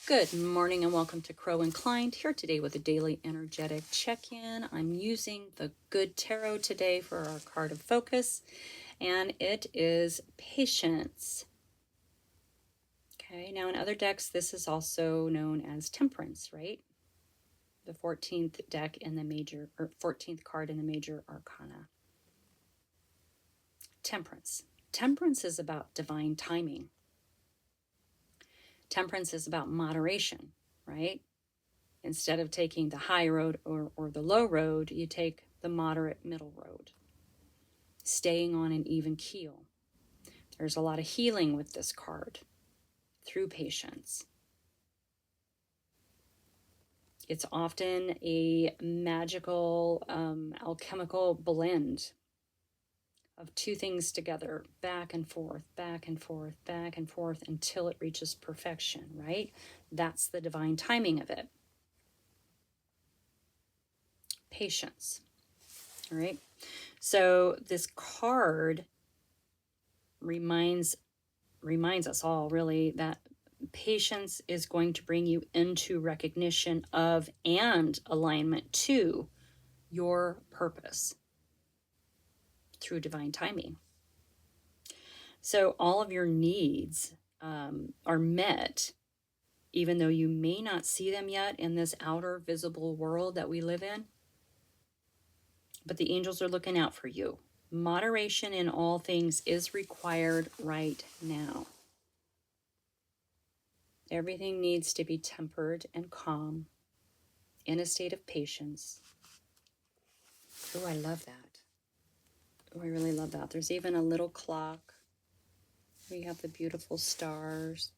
Good morning and welcome to Crow Inclined, here today with a daily energetic check-in. I'm using the Good Tarot today for our card of focus, and it is Patience. Okay, now in other decks, this is also known as Temperance, right? The 14th deck in the major, or 14th card in the major arcana. Temperance. Temperance is about divine timing. Temperance is about moderation, right? Instead of taking the high road or the low road, you take the moderate middle road, staying on an even keel. There's a lot of healing with this card through patience. It's often a magical, alchemical blend of two things together, back and forth, back and forth, back and forth, until it reaches perfection, right? That's the divine timing of it. Patience. All right. So this card reminds us all really that patience is going to bring you into recognition of and alignment to your purpose through divine timing. So all of your needs are met, even though you may not see them yet in this outer visible world that we live in. But the angels are looking out for you. Moderation in all things is required right now. Everything needs to be tempered and calm, in a state of patience. Oh, I love that. Oh, I really love that. There's even a little clock. We have the beautiful stars.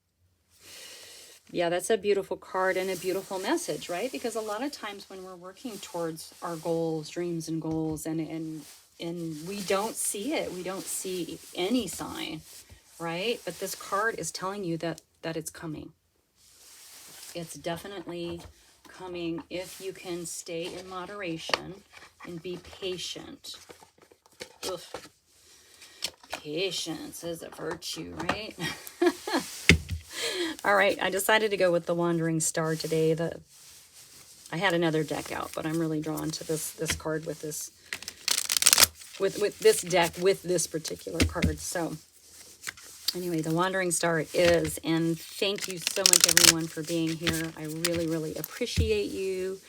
Yeah, that's a beautiful card and a beautiful message, right? Because a lot of times when we're working towards our goals, dreams and goals, and we don't see it, we don't see any sign, right? But this card is telling you that it's coming. It's definitely coming if you can stay in moderation and be patient. Oof. Patience is a virtue, right? All right, I decided to go with the Wandering Star today. I had another deck out, but I'm really drawn to this card with this deck with this particular card. So anyway, the Wandering Star it is, and thank you so much everyone for being here. I really, really appreciate you.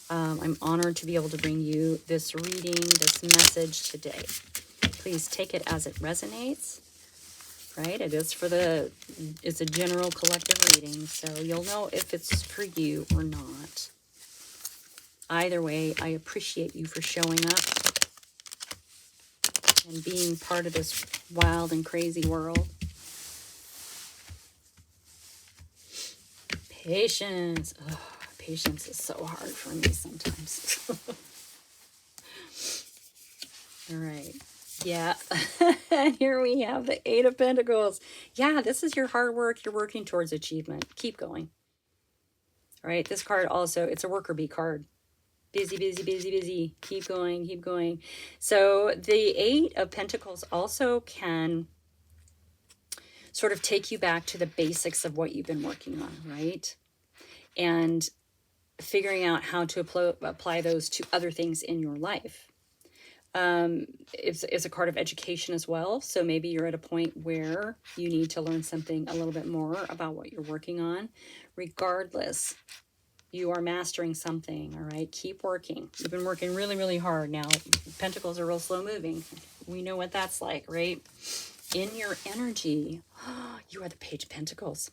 I'm honored to be able to bring you this reading, this message today. Please take it as it resonates, right? It's a general collective reading, so you'll know if it's for you or not. Either way, I appreciate you for showing up and being part of this wild and crazy world. Patience. Oh, patience is so hard for me sometimes. All right. Yeah. And here we have the Eight of Pentacles. Yeah, this is your hard work. You're working towards achievement. Keep going. All right. This card also, it's a worker bee card. Busy, busy, busy, busy. Keep going, keep going. So the Eight of Pentacles also can sort of take you back to the basics of what you've been working on, right? And figuring out how to apply those to other things in your life. It's a card of education as well. So maybe you're at a point where you need to learn something a little bit more about what you're working on. Regardless, you are mastering something, all right? Keep working. You've been working really, really hard. Now, Pentacles are real slow moving. We know what that's like, right? In your energy, you are the Page of Pentacles.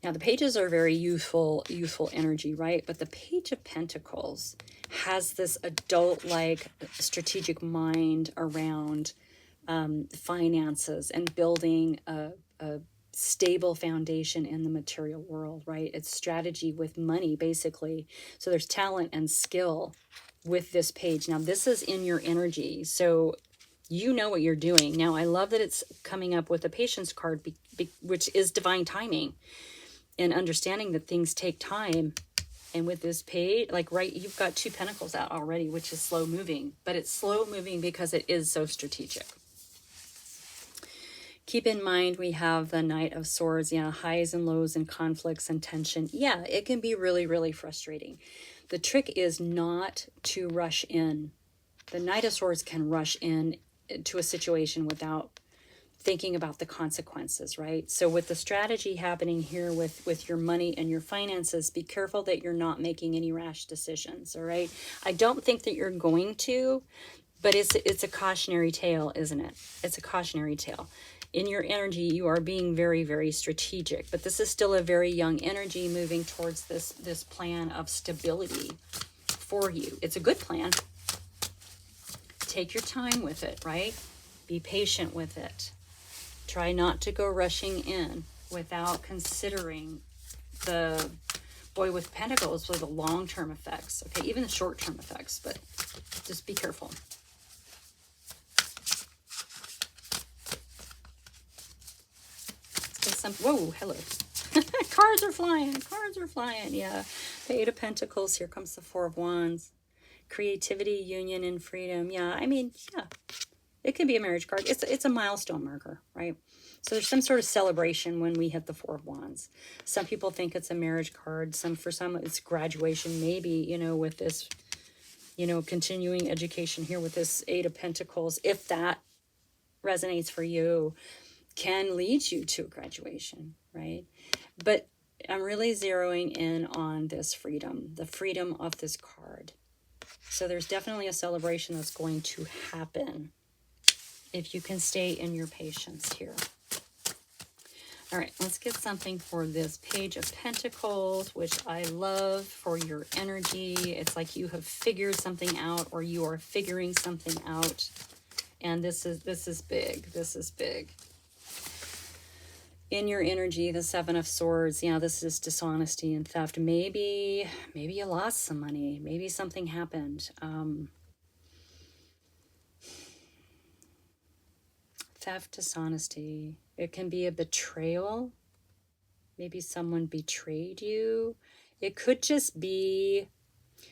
Now, the pages are very youthful energy, right? But the Page of Pentacles has this adult-like strategic mind around finances and building a stable foundation in the material world, right? It's strategy with money, basically. So there's talent and skill with this page. Now, this is in your energy, so you know what you're doing. Now, I love that it's coming up with a patience card, which is divine timing. And understanding that things take time. And with this page, like, right, you've got two pentacles out already, which is slow moving. But it's slow moving because it is so strategic. Keep in mind, we have the Knight of Swords, yeah, highs and lows and conflicts and tension. Yeah, it can be really, really frustrating. The trick is not to rush in. The Knight of Swords can rush in to a situation without thinking about the consequences, right? So with the strategy happening here with your money and your finances, be careful that you're not making any rash decisions, all right? I don't think that you're going to, but it's a cautionary tale, isn't it? It's a cautionary tale. In your energy, you are being very, very strategic, but this is still a very young energy moving towards this plan of stability for you. It's a good plan. Take your time with it, right? Be patient with it. Try not to go rushing in without considering the Boy with Pentacles for the long-term effects, okay? Even the short-term effects, but just be careful. Whoa, hello. Cards are flying. Cards are flying. Yeah. The Eight of Pentacles. Here comes the Four of Wands. Creativity, union, and freedom. Yeah. I mean, yeah. It can be a marriage card. It's a milestone marker, right? So there's some sort of celebration when we hit the Four of Wands. Some people think it's a marriage card. For some it's graduation. Maybe, you know, with this, you know, continuing education here with this Eight of Pentacles. If that resonates for you, can lead you to a graduation, right? But I'm really zeroing in on this freedom, the freedom of this card. So there's definitely a celebration that's going to happen if you can stay in your patience here. All right, let's get something for this Page of Pentacles, which I love for your energy. It's like you have figured something out, or you are figuring something out. And this is big. This is big. In your energy, the Seven of Swords, yeah, this is dishonesty and theft. Maybe you lost some money. Maybe something happened. Theft, dishonesty. It can be a betrayal. Maybe someone betrayed you. It could just be...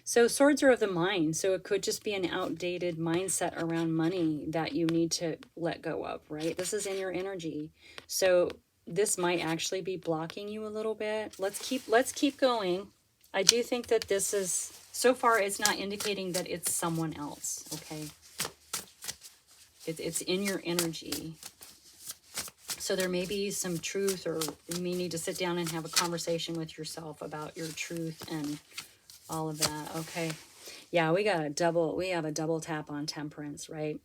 So swords are of the mind. So it could just be an outdated mindset around money that you need to let go of, right? This is in your energy. So this might actually be blocking you a little bit. Let's keep going. I do think that this is, so far it's not indicating that it's someone else, okay? It's in your energy. So there may be some truth, or you may need to sit down and have a conversation with yourself about your truth and all of that, okay? Yeah, we have a double tap on temperance, right?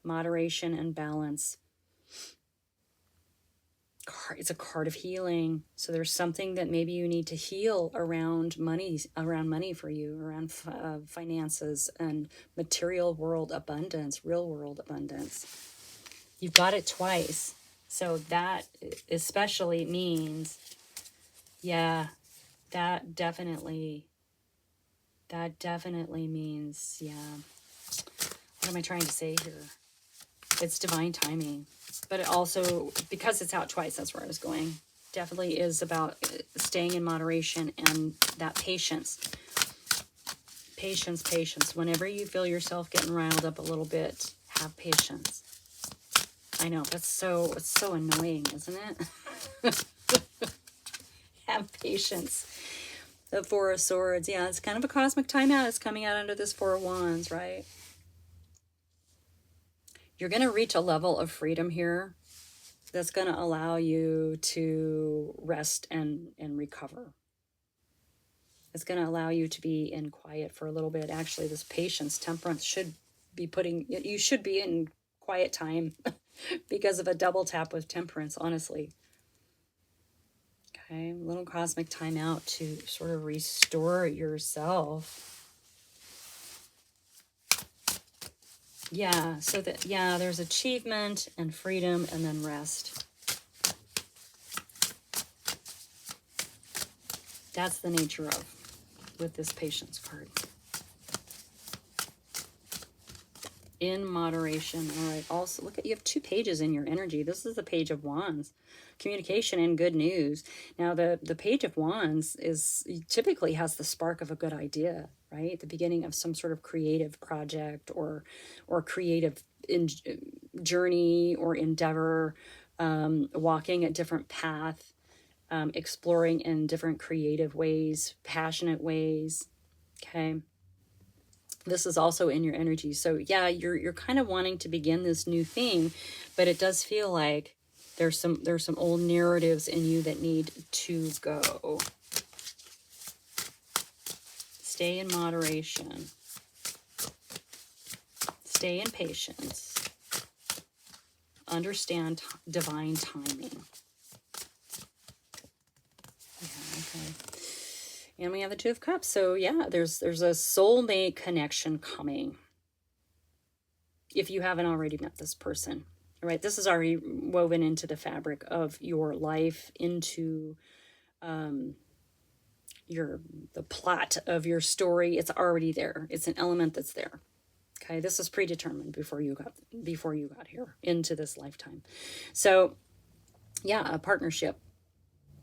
Moderation and balance. It's a card of healing. So there's something that maybe you need to heal around money for you, around finances and material world abundance, real world abundance. You've got it twice. So that especially means, yeah, that definitely means, yeah. What am I trying to say here? It's divine timing. But it also, because it's out twice, that's where I was going. Definitely is about staying in moderation and that patience. Patience. Whenever you feel yourself getting riled up a little bit, have patience. I know, it's so annoying, isn't it? Have patience. The Four of Swords, yeah, it's kind of a cosmic timeout. It's coming out under this Four of Wands, right? You're going to reach a level of freedom here that's going to allow you to rest and recover. It's going to allow you to be in quiet for a little bit. Actually, this patience, temperance should be you should be in quiet time because of a double tap with temperance, honestly. Okay, a little cosmic timeout to sort of restore yourself. Yeah, so that, yeah, there's achievement and freedom and then rest. That's the nature of with this patience card. In moderation. All right, also look at, you have two pages in your energy. This is the Page of Wands, communication and good news. Now the Page of Wands typically has the spark of a good idea, right? The beginning of some sort of creative project or creative journey or endeavor. walking a different path, exploring in different creative ways, passionate ways. Okay. This is also in your energy. So yeah, you're kind of wanting to begin this new thing, but it does feel like there's some old narratives in you that need to go. Stay in moderation. Stay in patience. Understand divine timing. Yeah, okay. And we have the Two of Cups. So yeah, there's a soulmate connection coming. If you haven't already met this person, all right, this is already woven into the fabric of your life, into the plot of your story. It's already there. It's an element that's there. Okay, this is predetermined before you got here into this lifetime. So yeah, a partnership.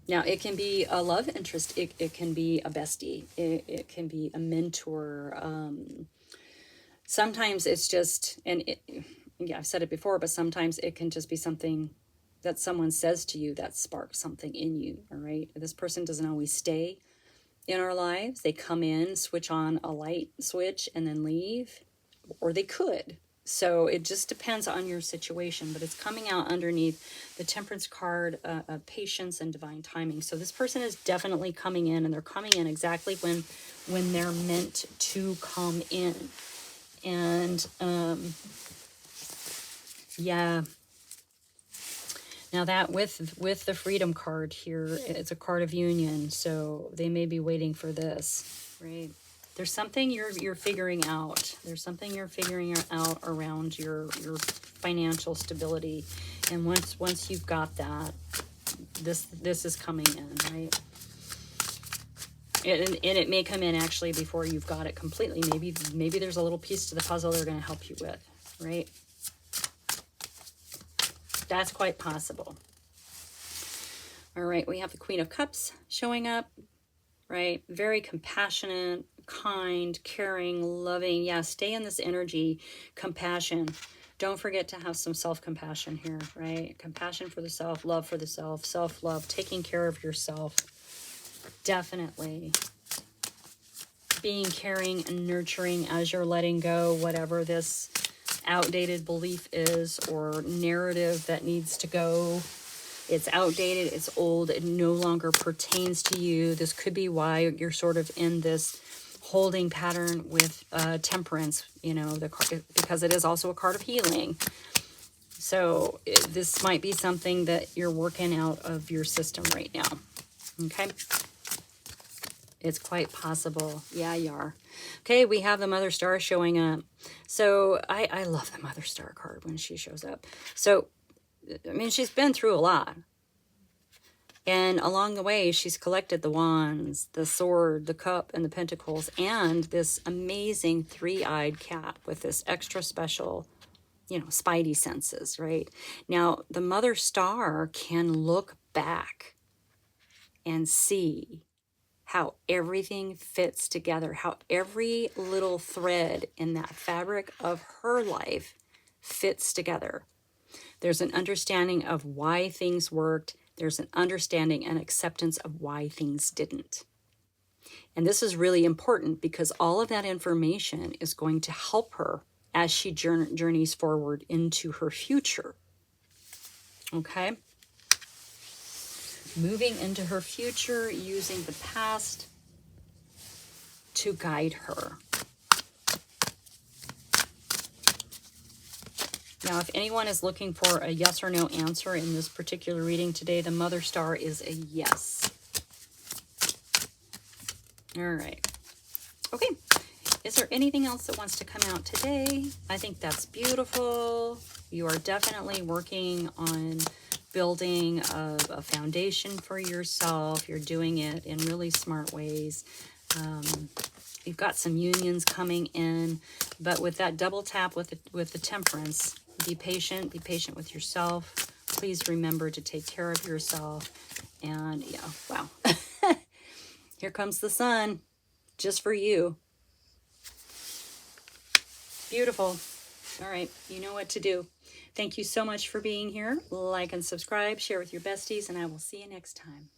Now, it can be a love interest. It can be a bestie. It can be a mentor. Sometimes it's just, yeah, I've said it before, but sometimes it can just be something that someone says to you that sparks something in you, all right? This person doesn't always stay in our lives. They come in, switch on a light switch, and then leave, or they could. So it just depends on your situation, but it's coming out underneath the Temperance card, patience and divine timing. So this person is definitely coming in, and they're coming in exactly when they're meant to come in. And yeah. Now that with the Freedom card here, it's a card of union, so they may be waiting for this, right? There's something you're figuring out. There's something you're figuring out around your financial stability, and once you've got that, this is coming in, right? And it may come in actually before you've got it completely. Maybe there's a little piece to the puzzle they're going to help you with, right? That's quite possible. All right, we have the Queen of Cups showing up, right? Very compassionate, kind, caring, loving. Yeah, stay in this energy, compassion. Don't forget to have some self-compassion here, right? Compassion for the self, love for the self, self-love, taking care of yourself. Definitely. Being caring and nurturing as you're letting go, whatever this outdated belief is or narrative that needs to go. It's outdated, it's old, it no longer pertains to you. This could be why you're sort of in this holding pattern with Temperance, you know, because it is also a card of healing. So this might be something that you're working out of your system right now. Okay? It's quite possible. Yeah, you are. Okay, we have the Mother Star showing up. So I love the Mother Star card when she shows up. So, I mean, she's been through a lot. And along the way, she's collected the wands, the sword, the cup, and the pentacles, and this amazing three-eyed cat with this extra special, you know, spidey senses, right? Now, the Mother Star can look back and see how everything fits together, how every little thread in that fabric of her life fits together. There's an understanding of why things worked. There's an understanding and acceptance of why things didn't. And this is really important because all of that information is going to help her as she journeys forward into her future. Okay? Moving into her future, using the past to guide her. Now, if anyone is looking for a yes or no answer in this particular reading today, the Mother Star is a yes. All right. Okay. Is there anything else that wants to come out today? I think that's beautiful. You are definitely working on building a foundation for yourself. You're doing it in really smart ways. You've got some unions coming in, but with that double tap with the Temperance, be patient with yourself. Please remember to take care of yourself. And yeah, wow. Here comes the sun, just for you. Beautiful. All right, you know what to do. Thank you so much for being here. Like and subscribe, share with your besties, and I will see you next time.